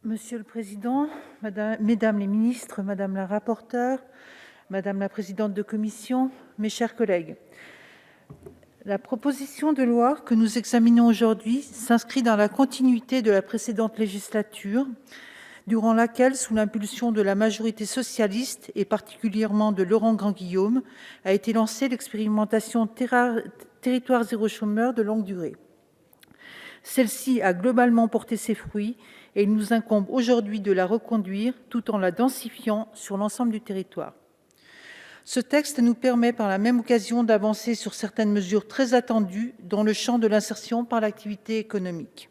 Monsieur le président, mesdames les ministres, madame la rapporteure, madame la présidente de commission, mes chers collègues, la proposition de loi que nous examinons aujourd'hui s'inscrit dans la continuité de la précédente législature, durant laquelle, sous l'impulsion de la majorité socialiste et particulièrement de Laurent Grandguillaume, a été lancée l'expérimentation Territoire zéro chômeur de longue durée. Celle-ci a globalement porté ses fruits et il nous incombe aujourd'hui de la reconduire tout en la densifiant sur l'ensemble du territoire. Ce texte nous permet par la même occasion d'avancer sur certaines mesures très attendues dans le champ de l'insertion par l'activité économique.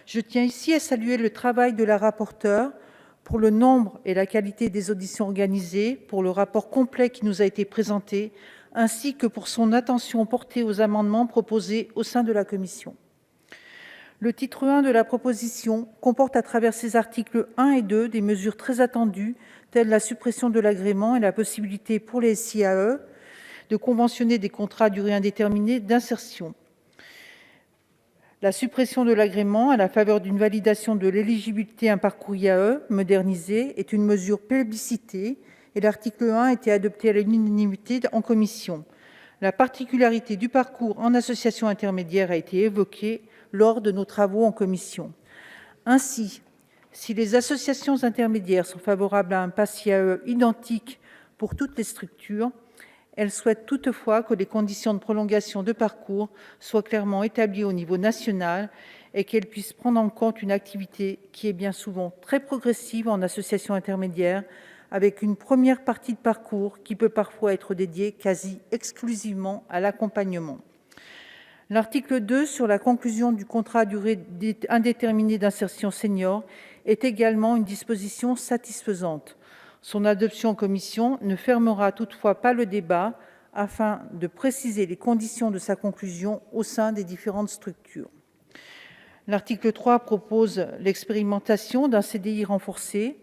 Je tiens ici à saluer le travail de la rapporteure pour le nombre et la qualité des auditions organisées, pour le rapport complet qui nous a été présenté, ainsi que pour son attention portée aux amendements proposés au sein de la commission. Le titre 1 de la proposition comporte à travers ses articles 1 et 2 des mesures très attendues, telles la suppression de l'agrément et la possibilité pour les SIAE de conventionner des contrats à durée indéterminée d'insertion. La suppression de l'agrément à la faveur d'une validation de l'éligibilité à un parcours IAE modernisé est une mesure plébiscitée et l'article 1 a été adopté à l'unanimité en commission. La particularité du parcours en association intermédiaire a été évoquée lors de nos travaux en commission. Ainsi, si les associations intermédiaires sont favorables à un pass IAE identique pour toutes les structures, elles souhaitent toutefois que les conditions de prolongation de parcours soient clairement établies au niveau national et qu'elles puissent prendre en compte une activité qui est bien souvent très progressive en association intermédiaire, avec une première partie de parcours qui peut parfois être dédiée quasi exclusivement à l'accompagnement. L'article 2 sur la conclusion du contrat à durée indéterminée d'insertion senior est également une disposition satisfaisante. Son adoption en commission ne fermera toutefois pas le débat afin de préciser les conditions de sa conclusion au sein des différentes structures. L'article 3 propose l'expérimentation d'un CDI renforcé.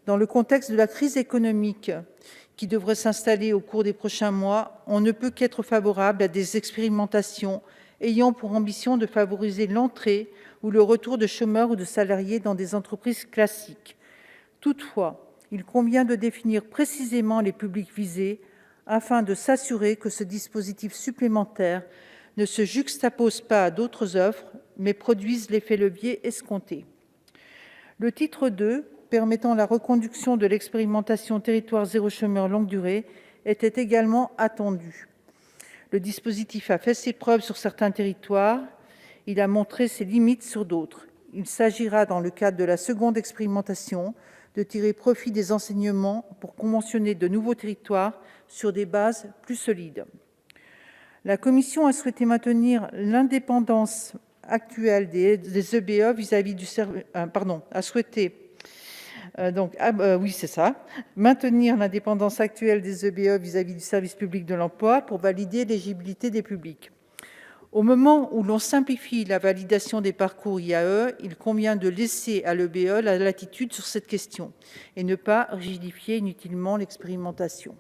Dans le contexte de la crise économique qui devrait s'installer au cours des prochains mois, on ne peut qu'être favorable à des expérimentations ayant pour ambition de favoriser l'entrée ou le retour de chômeurs ou de salariés dans des entreprises classiques. Toutefois, il convient de définir précisément les publics visés afin de s'assurer que ce dispositif supplémentaire ne se juxtapose pas à d'autres offres, mais produise l'effet levier escompté. Le titre 2, permettant la reconduction de l'expérimentation Territoire zéro chômeur longue durée, était également attendu. Le dispositif a fait ses preuves sur certains territoires, il a montré ses limites sur d'autres. Il s'agira, dans le cadre de la seconde expérimentation, de tirer profit des enseignements pour conventionner de nouveaux territoires sur des bases plus solides. La Commission a souhaité maintenir l'indépendance actuelle des EBE vis-à-vis du service. Maintenir l'indépendance actuelle des EBE vis-à-vis du service public de l'emploi pour valider l'éligibilité des publics. Au moment où l'on simplifie la validation des parcours IAE, il convient de laisser à l'EBE la latitude sur cette question et ne pas rigidifier inutilement l'expérimentation.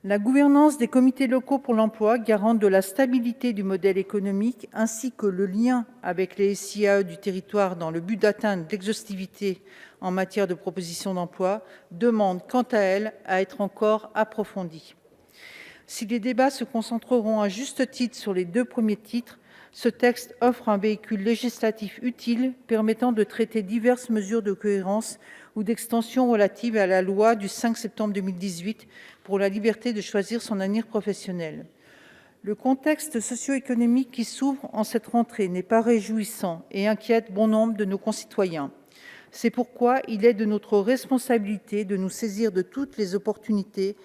La gouvernance des comités locaux pour l'emploi, garante de la stabilité du modèle économique, ainsi que le lien avec les SIAE du territoire dans le but d'atteindre l'exhaustivité en matière de proposition d'emploi, demandent quant à elles à être encore approfondies. Si les débats se concentreront à juste titre sur les deux premiers titres, ce texte offre un véhicule législatif utile permettant de traiter diverses mesures de cohérence ou d'extension relatives à la loi du 5 septembre 2018 pour la liberté de choisir son avenir professionnel. Le contexte socio-économique qui s'ouvre en cette rentrée n'est pas réjouissant et inquiète bon nombre de nos concitoyens. C'est pourquoi il est de notre responsabilité de nous saisir de toutes les opportunités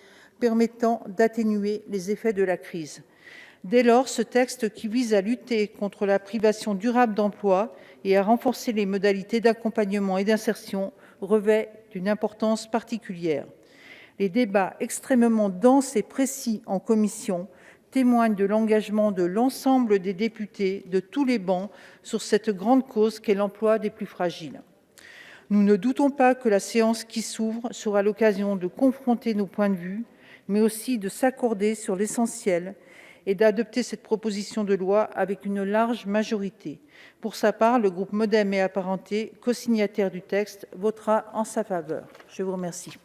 permettant d'atténuer les effets de la crise. Dès lors, ce texte qui vise à lutter contre la privation durable d'emploi et à renforcer les modalités d'accompagnement et d'insertion revêt une importance particulière. Les débats extrêmement denses et précis en commission témoignent de l'engagement de l'ensemble des députés de tous les bancs sur cette grande cause qu'est l'emploi des plus fragiles. Nous ne doutons pas que la séance qui s'ouvre sera l'occasion de confronter nos points de vue, mais aussi de s'accorder sur l'essentiel et d'adopter cette proposition de loi avec une large majorité. Pour sa part, le groupe Modem et Apparentés, cosignataire du texte, votera en sa faveur. La parole